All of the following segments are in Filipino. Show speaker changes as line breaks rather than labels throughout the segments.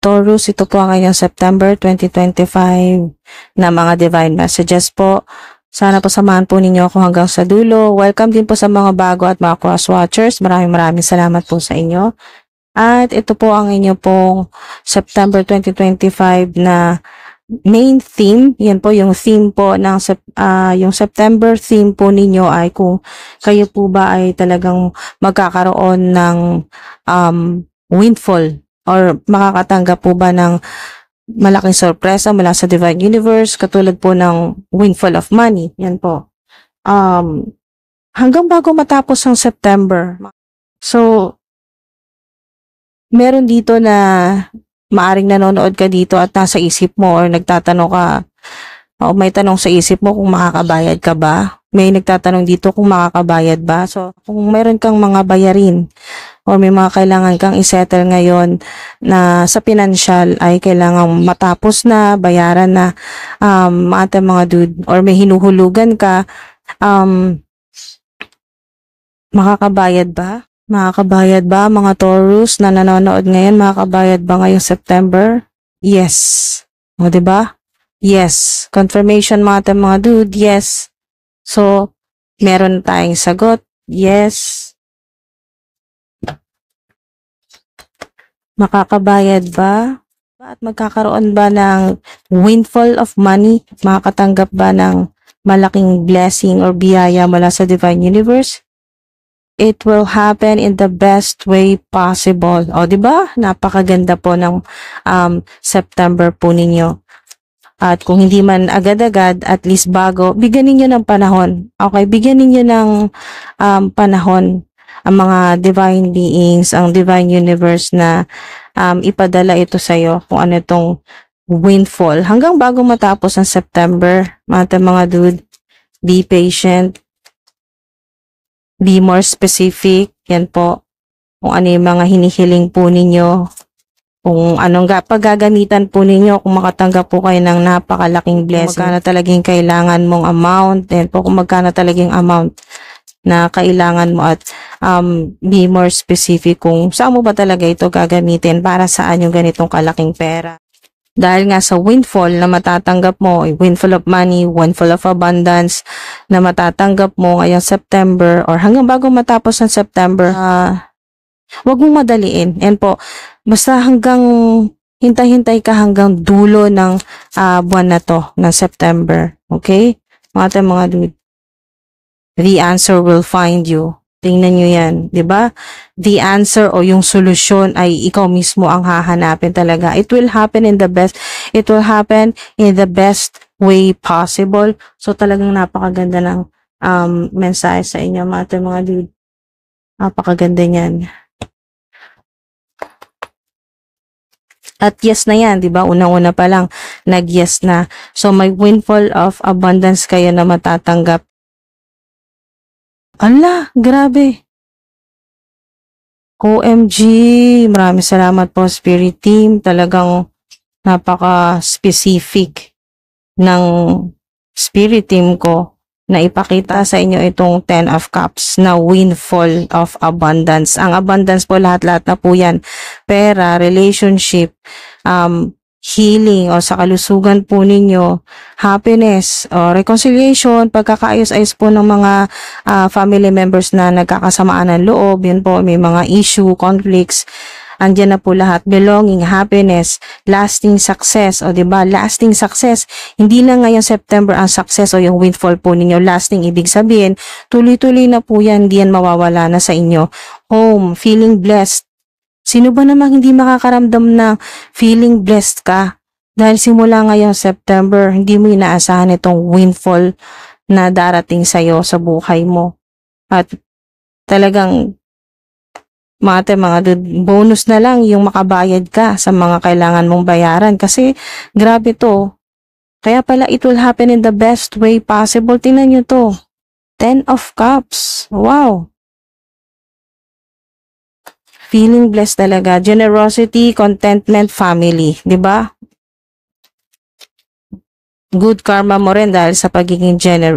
Taurus, ito po ang inyong September 2025 na mga divine messages po. Sana po samahan po ninyo ako hanggang sa dulo. Welcome din po sa mga bago at mga cross watchers. Maraming salamat po sa inyo. At ito po ang inyo pong September 2025 na main theme. Yan po yung theme po ng yung September theme po ninyo ay kung kayo po ba ay talagang magkakaroon ng windfall or makakatanggap po ba ng malaking sorpresa mula sa Divine Universe, katulad po ng windfall of money. Yan po. Hanggang bago matapos ang September. So, meron dito na maaring nanonood ka dito at nasa isip mo or nagtatanong ka, o may tanong sa isip mo kung makakabayad ka ba. May nagtatanong dito kung makakabayad ba. So, kung meron kang mga bayarin or may mga kailangan kang isettle ngayon na sa financial ay kailangang matapos na, bayaran na, mga dude, or may hinuhulugan ka, makakabayad ba? Makakabayad ba mga Taurus na nanonood ngayon? Makakabayad ba ngayong September? Yes. O, diba? Yes. Confirmation mga dude, yes. So, meron tayong sagot. Yes. Makakabayad ba? At magkakaroon ba ng windfall of money? Makakatanggap ba ng malaking blessing or biyaya mula sa Divine Universe? It will happen in the best way possible. O, diba? Napakaganda po ng September po ninyo. At kung hindi man agad-agad, at least bago, bigyan ninyo ng panahon. Okay, bigyan ninyo ng panahon ang mga divine beings, ang Divine Universe na ipadala ito sa'yo kung ano itong windfall. Hanggang bago matapos ang September, mga dude, be patient, be more specific, yan po, kung ano yung mga hinihiling po ninyo, kung anong paggagamitan po ninyo, kung makatanggap po kayo ng napakalaking blessing, kung magkano talagang kailangan mong amount, yan po, kung magkano talagang amount na kailangan mo, at be more specific kung saan mo ba talaga ito gagamitin, para saan yung ganitong kalaking pera. Dahil nga sa windfall na matatanggap mo, windfall of money, windfall of abundance na matatanggap mo ngayong September or hanggang bago matapos ang September, wag mong madaliin. Yan po, basta hanggang hintay-hintay ka hanggang dulo ng buwan na to, ng September. Okay? Mga dude. The answer will find you. Tingnan nyo yan, di ba? The answer o yung solusyon ay ikaw mismo ang hahanapin talaga. It will happen in the best way possible. So talagang napakaganda ng mensahe sa inyo, mga dude. Napakaganda niyan. At yes na yan, di ba? Unang-una pa lang, nag-yes na. So may windfall of abundance kayo na matatanggap. Ala, grabe. OMG, maraming salamat po Spirit Team. Talagang napaka-specific ng Spirit Team ko na ipakita sa inyo itong 10 of Cups na windfall of abundance. Ang abundance po, lahat-lahat na po yan. Pera, relationship, healing o sa kalusugan po ninyo, happiness o reconciliation, pagkakaayos-ayos po ng mga family members na nagkakasamaan ng loob, yun po, may mga issue, conflicts, andyan na po lahat, belonging, happiness, lasting success, o diba, lasting success, hindi lang ngayong September ang success o yung windfall po ninyo, lasting, ibig sabihin, tuloy-tuloy na po yan, hindi yan mawawala na sa inyo. Home, feeling blessed. Sino ba namang hindi makakaramdam na feeling blessed ka? Dahil simula ngayong September, hindi mo inaasahan itong windfall na darating sa'yo sa buhay mo. At talagang, mga bonus na lang yung makabayad ka sa mga kailangan mong bayaran. Kasi, grabe to. Kaya pala, it will happen in the best way possible. Tingnan nyo to. 10 of Cups. Wow. Feeling blessed talaga. Generosity, contentment, family. Diba? Good karma mo rin dahil sa pagiging generous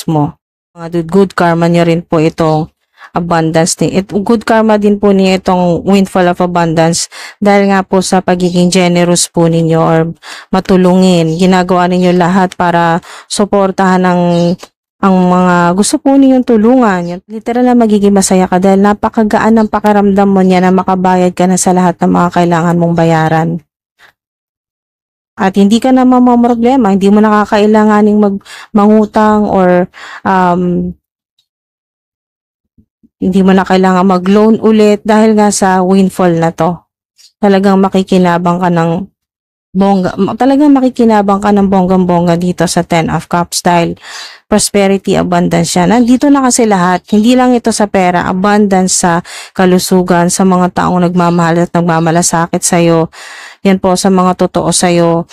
mo. Mga dude, good karma nyo rin po itong abundance din. Good karma din po niyo itong windfall of abundance dahil nga po sa pagiging generous po ninyo or matulungin. Ginagawa ninyo lahat para suportahan ang mga gusto po ninyong tulungan. Literal na magiging masaya ka dahil napakagaan ng pakiramdam mo niya na makabayad ka na sa lahat ng mga kailangan mong bayaran. At hindi ka na mamamroblema, hindi mo nakakailanganing mangutang or hindi mo na kailangan mag-loan ulit dahil nga sa windfall na to. Talagang makikinabang ka ng bonggang-bongga dito sa 10 of Cups dahil prosperity, abundance yan. Nandito na kasi lahat. Hindi lang ito sa pera, abundance sa kalusugan, sa mga taong nagmamahal at nagmamalasakit sa'yo. Yan po sa mga totoo sa'yo.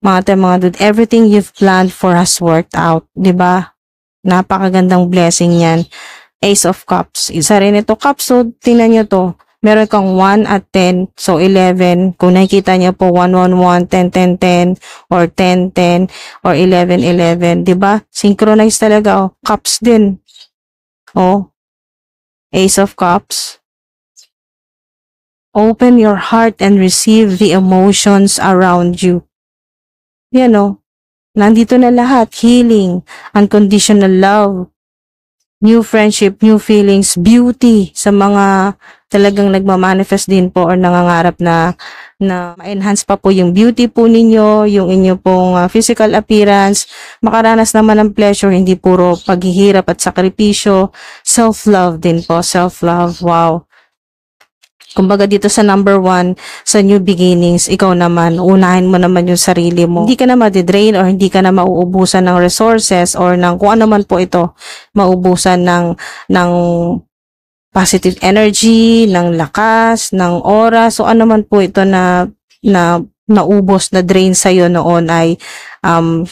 Mga dude, everything you've planned for has worked out. 'Di ba? Napakagandang blessing yan. Ace of Cups. Isa rin ito Cups. So, tingnan nyo to. Meron kang 1 at 10, so 11. Kung nakikita niyo po 1, 1, 1, 10, 10, 10, or 10, 10, or 11, 11. Diba? Synchronize talaga, oh. Cups din. Oh. Ace of Cups. Open your heart and receive the emotions around you. Yan, oh. Nandito na lahat. Healing, unconditional love, new friendship, new feelings, beauty sa mga talagang nagmamanifest din po or nangangarap na ma-enhance pa po yung beauty po ninyo, yung inyo pong physical appearance, makaranas naman ng pleasure, hindi puro paghihirap at sakripisyo, self-love din po, self-love, wow. Kumbaga dito sa number 1, sa new beginnings, ikaw naman, unahin mo naman yung sarili mo. Hindi ka na madidrain or hindi ka na mauubusan ng resources or ng kung ano man po ito, mauubusan ng positive energy, ng lakas, ng oras, so ano man po ito na naubos, na drain sa'yo noon ay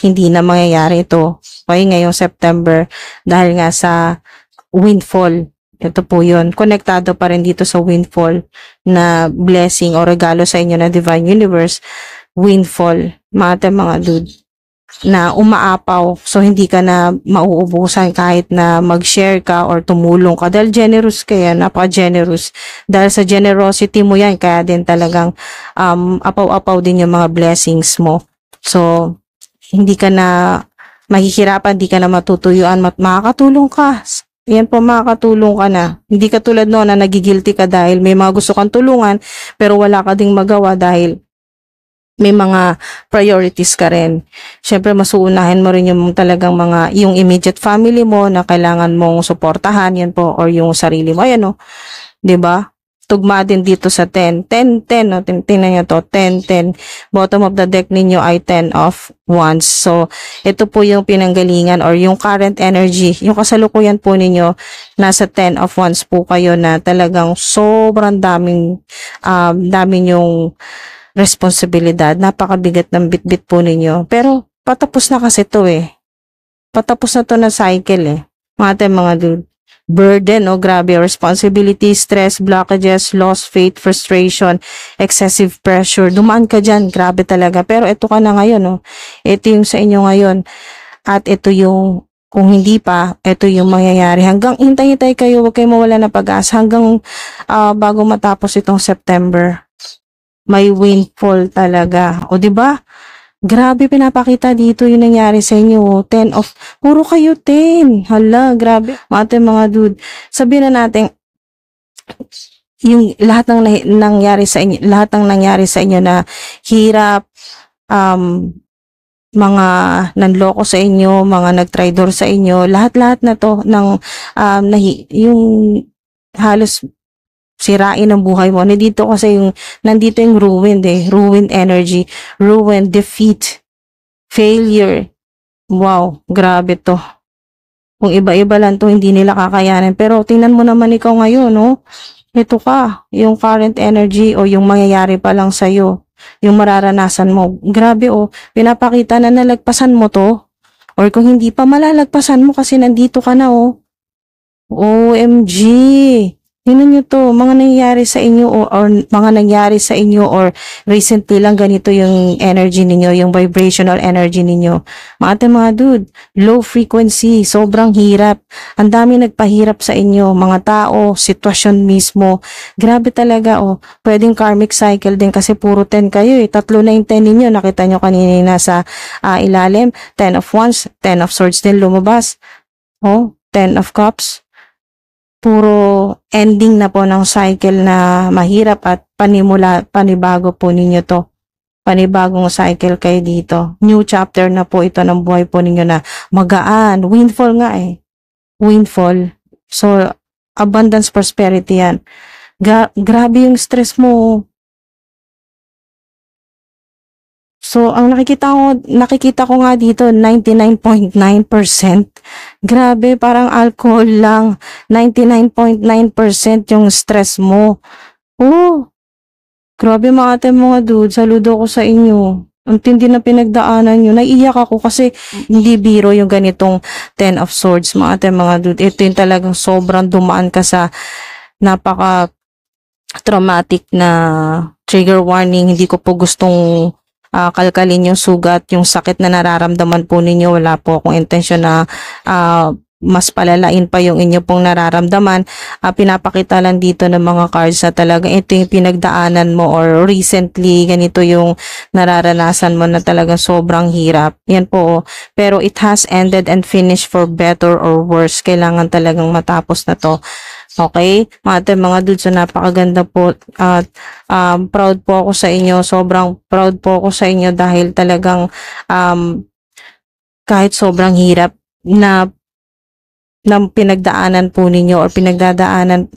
hindi na mangyayari ito. Okay, ngayong September, dahil nga sa windfall. Ito po yun. Konektado pa rin dito sa windfall na blessing o regalo sa inyo na Divine Universe. Windfall, mga dude, na umaapaw. So, hindi ka na mauubusan kahit na mag-share ka or tumulong ka. Dahil generous ka yan, napaka-generous. Dahil sa generosity mo yan, kaya din talagang apaw-apaw din yung mga blessings mo. So, hindi ka na mahihirapan, hindi ka na matutuyuan, makakatulong ka. Yan po, makakatulong ka na. Hindi ka tulad noon na nagigilty ka dahil may mga gusto kang tulungan pero wala ka ding magawa dahil may mga priorities ka rin. Siyempre, masuunahin mo rin yung talagang yung immediate family mo na kailangan mong suportahan, yan po, or yung sarili mo. Ayan, o. Diba? Tugma din dito sa 10. 10, 10, no? Tingnan nyo to. 10, 10. Bottom of the deck ninyo ay 10 of Wands. So, ito po yung pinanggalingan or yung current energy. Yung kasalukuyan po ninyo, nasa 10 of Wands po kayo na talagang sobrang daming yung responsibilidad. Napakabigat ng bitbit po ninyo. Pero, patapos na kasi to eh. Patapos na to na cycle eh. Mga dude. Burden, grabe, responsibility, stress, blockages, lost faith, frustration, excessive pressure. Dumaan ka dyan, grabe talaga. Pero ito ka na ngayon, Ito yung sa inyo ngayon. At ito yung, kung hindi pa, ito yung mangyayari. Hanggang hintay-hintay kayo, huwag kayo mawala na pag-asa. Hanggang bago matapos itong September, may windfall talaga. O, diba? Grabe, pinapakita dito yung nangyari sa inyo. 10 of, puro kayo 10. Hala, grabe. Mga dude, sabihin na natin, yung lahat ng nangyari sa inyo na hirap, mga nanloko sa inyo, mga nagtraidor sa inyo, lahat-lahat na to, yung halos sirain ang buhay mo. Nandito yung ruined energy, ruined, defeat, failure. Wow, grabe to. Kung iba-iba lang to, hindi nila kakayanin. Pero tingnan mo naman ikaw ngayon, Ito ka, yung current energy o yung mangyayari pa lang sa'yo, yung mararanasan mo. Grabe, pinapakita na nalagpasan mo to. Or kung hindi pa, malalagpasan mo kasi nandito ka na, OMG. Tingnan nyo to, mga nangyayari sa inyo or mga nangyari sa inyo or recently lang ganito yung energy ninyo, yung vibrational energy ninyo. Mga dude, low frequency, sobrang hirap. Ang dami nagpahirap sa inyo, mga tao, sitwasyon mismo. Grabe talaga, oh. Pwedeng karmic cycle din kasi puro 10 kayo eh. Tatlo na yung 10 ninyo, nakita nyo kanina nasa ilalim. 10 of Wands, 10 of Swords din lumabas. Oh, 10 of Cups. Puro ending na po ng cycle na mahirap at panibago po ninyo to. Panibagong cycle kayo dito. New chapter na po ito ng buhay po ninyo na magaan. Windfall nga eh. Windfall. So, abundance, prosperity yan. Grabe yung stress mo. So, ang nakikita ko nga dito, 99.9%. Grabe, parang alcohol lang. 99.9% yung stress mo. Oh, grabe mga dude. Saludo ko sa inyo. Ang tindi na pinagdaanan nyo. Naiiyak ako kasi hindi biro yung ganitong 10 of Swords, mga dude. Ito yung talagang sobrang dumaan ka sa napaka traumatic na trigger warning. Hindi ko po gustong kalkalin yung sugat, yung sakit na nararamdaman po ninyo. Wala po akong intensyon na mas palalain pa yung inyo pong nararamdaman. Pinapakita lang dito ng mga cards na talaga ito yung pinagdaanan mo or recently ganito yung nararanasan mo na talaga sobrang hirap. Yan po. Pero it has ended and finished for better or worse. Kailangan talagang matapos na to. Okay? Mga dudes, so napakaganda po at proud po ako sa inyo. Sobrang proud po ako sa inyo dahil talagang kahit sobrang hirap na pinagdaanan po ninyo or pinagdadaanan,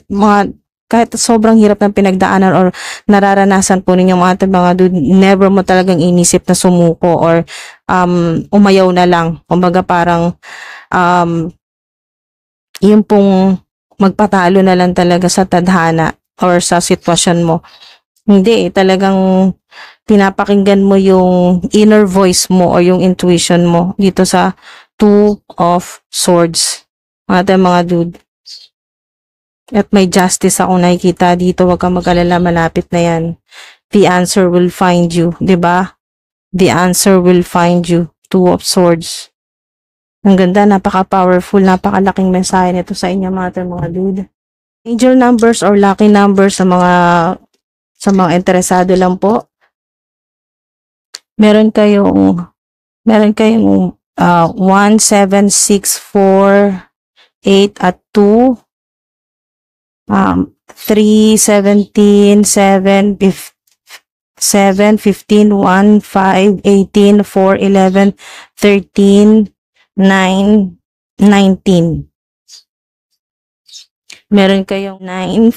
kahit sobrang hirap ng pinagdaanan or nararanasan po ninyo mga dude, never mo talagang inisip na sumuko or umayaw na lang. Kumbaga parang yung pong magpatalo na lang talaga sa tadhana or sa sitwasyon mo. Hindi, talagang pinapakinggan mo yung inner voice mo or yung intuition mo dito sa 2 of Swords. Mga dude. At may justice akong nakikita dito, wag kang mag-alala, malapit na yan. The answer will find you, 'di ba? The answer will find you. 2 of Swords. Ang ganda, napaka-powerful, napakalaking mensahe nito sa inyo mga dude. Angel numbers or lucky numbers sa mga interesado lang po. Meron kayong 1, 7, 6, 4, 8 at 2. 3, 17, 7, 7, 15, 1, 5, 18, 4, 11, 13, 9, 19. Meron kayong 9,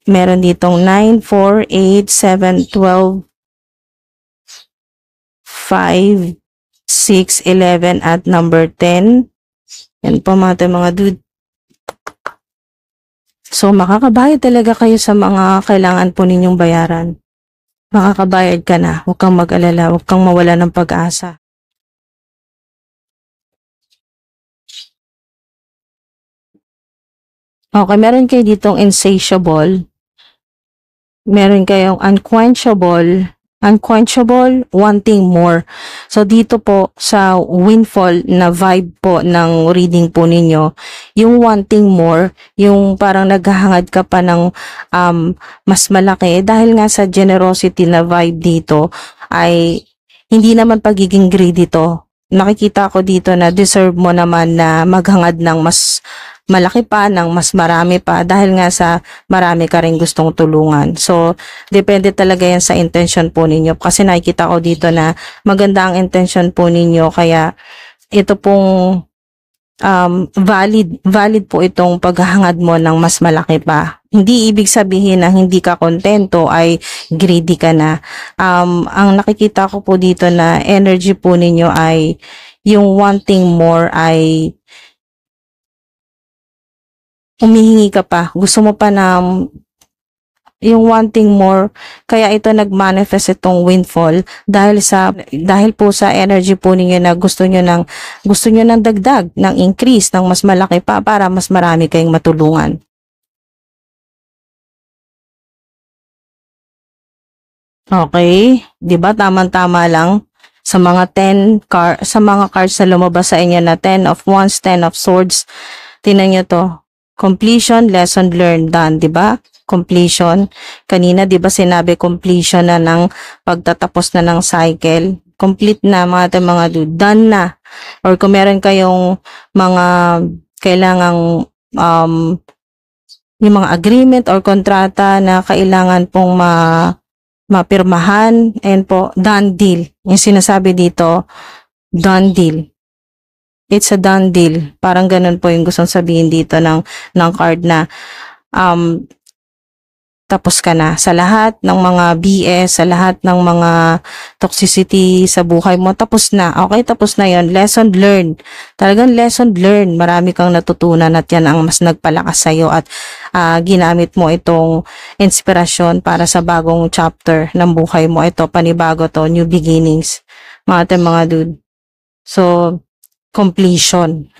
meron ditong 9, 4, 8, 7, 12, 5, 6, 11 at number 10. Yan po mga dude. So makakabayad talaga kayo sa mga kailangan po ninyong bayaran. Makakabayad ka na, huwag kang mag-alala, huwag kang mawala ng pag-asa. Okay, meron kayo ditong insatiable. Meron kayong unquenchable, wanting more. So dito po sa windfall na vibe po ng reading po ninyo, yung wanting more, yung parang naghahangad ka pa ng mas malaki dahil nga sa generosity na vibe dito ay hindi naman pagiging greedy to. Nakikita ko dito na deserve mo naman na maghangad ng mas malaki pa, ng mas marami pa dahil nga sa marami ka rin gustong tulungan. So, depende talaga yan sa intention po ninyo kasi nakikita ko dito na maganda ang intention po ninyo kaya ito pong valid po itong paghahangad mo ng mas malaki pa. Hindi ibig sabihin na hindi ka kontento ay greedy ka na. Ang nakikita ko po dito na energy po ninyo ay yung wanting more ay umihingi ka pa. Gusto mo pa na yung wanting more, kaya ito nag-manifest itong windfall dahil po sa energy po ninyo na gusto nyo ng dagdag, ng increase, ng mas malaki pa para mas marami kayong matulungan. Okay? 'Di ba tamang-tama lang sa mga sa mga cards na lumabas sa inyo na 10 of Wands, 10 of Swords. Tingnan niyo 'to. Completion, lesson learned, done, 'di ba? Completion. Kanina 'di ba sinabi completion na ng pagtatapos na ng cycle. Complete na mga dude, done na. Or kung meron kayong mga kailangang yung mga agreement or kontrata na kailangan pong mapirmahan, and po, done deal. Yung sinasabi dito, done deal. It's a done deal. Parang ganun po yung gustong sabihin dito ng card na tapos ka na sa lahat ng mga BS, sa lahat ng mga toxicity sa buhay mo, tapos na. Okay, tapos na yon. Lesson learned. Talagang lesson learned. Marami kang natutunan at yan ang mas nagpalakas sa'yo at ginamit mo itong inspirasyon para sa bagong chapter ng buhay mo. Ito, panibago to, new beginnings. Mga dude. So, completion.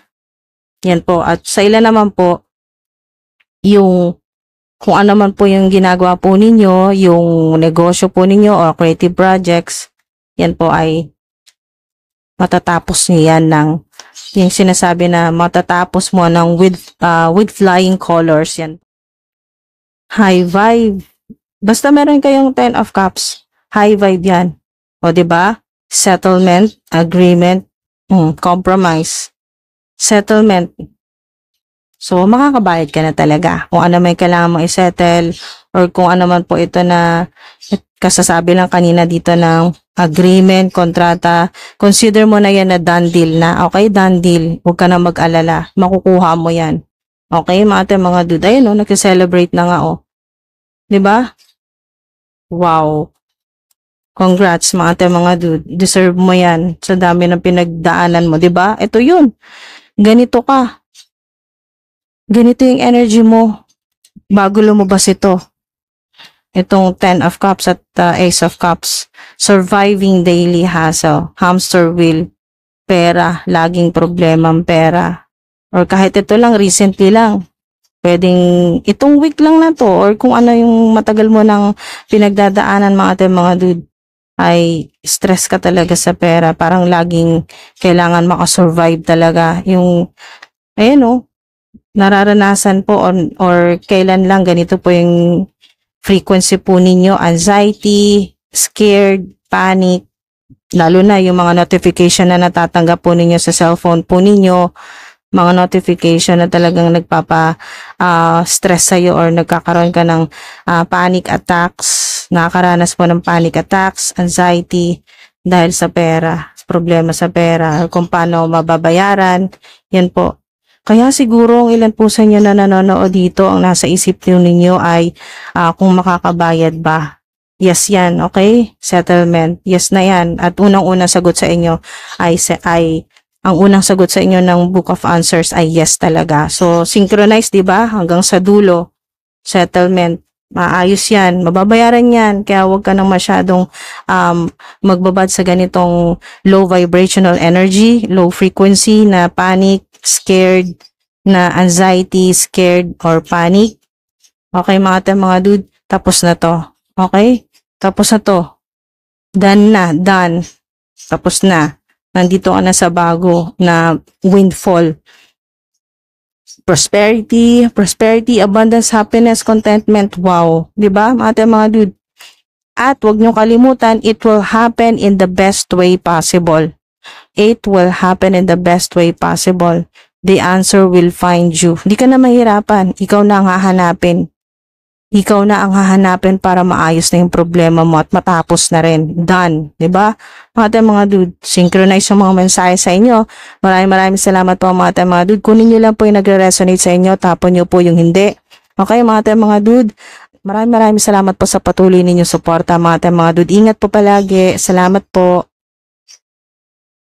Yan po. At sa ilan naman po, yung kung ano man po yung ginagawa po ninyo, yung negosyo po ninyo or creative projects, yan po ay matatapos nyo yan yung sinasabi na matatapos mo ng with flying colors yan. High vibe. Basta meron kayong 10 of cups, high vibe yan. O 'di ba? Settlement, agreement, compromise. Settlement. So, makakabayad ka na talaga. Kung ano may kailangan mong isettle or kung ano man po ito na kasasabi lang kanina dito ng agreement, kontrata, consider mo na yan na done deal na. Okay, done deal. Huwag ka na mag-alala. Makukuha mo yan. Okay, mga dude. Ayun, no, nag-celebrate na nga, oh. Diba? Wow. Congrats, mga dude. Deserve mo yan sa dami ng pinagdaanan mo. Diba? Ito yun. Ganito ka. Ganito yung energy mo bago lumabas ito. Itong 10 of Cups at Ace of Cups. Surviving daily hassle. Hamster wheel. Pera. Laging problemang pera. Or kahit ito lang, recently lang. Pwedeng itong week lang na to. Or kung ano yung matagal mo ng pinagdadaanan mga dude. Ay stress ka talaga sa pera. Parang laging kailangan makasurvive talaga. Yung, ayun o. Nararanasan po or kailan lang ganito po yung frequency po ninyo, anxiety, scared, panic, lalo na yung mga notification na natatanggap po ninyo sa cellphone po ninyo, mga notification na talagang stress sa'yo or nagkakaroon ka ng panic attacks, nakakaranas po ng panic attacks, anxiety, dahil sa pera, problema sa pera, kung paano mababayaran, yan po. Kaya siguro ang ilan po sa inyo na nanonood dito, ang nasa isip ninyo ay kung makakabayad ba. Yes yan, okay? Settlement, yes na yan. At unang-unang sagot sa inyo ang unang sagot sa inyo ng Book of Answers ay yes talaga. So, synchronize, di ba? Hanggang sa dulo, settlement. Maayos yan, mababayaran yan, kaya huwag ka nang masyadong magbabad sa ganitong low vibrational energy, low frequency na panic, scared, na anxiety, scared, or panic. Okay mga dude, tapos na to. Okay? Tapos na to. Done na, done. Tapos na. Nandito ka na sa bago na windfall. Prosperity, abundance, happiness, contentment. Wow. Diba, mga dude? At huwag nyo kalimutan, it will happen in the best way possible. It will happen in the best way possible. The answer will find you. Hindi ka na mahirapan. Ikaw na ang hahanapin. Ikaw na ang hahanapin para maayos na yung problema mo at matapos na rin. Done. Diba? Mga dude, synchronize yung mga mensahe sa inyo. Maraming salamat po mga dude. Kunin nyo lang po yung nagre-resonate sa inyo. Tapon nyo po yung hindi. Okay mga dude. Maraming salamat po sa patuloy ninyong suporta mga dude. Ingat po palagi. Salamat po.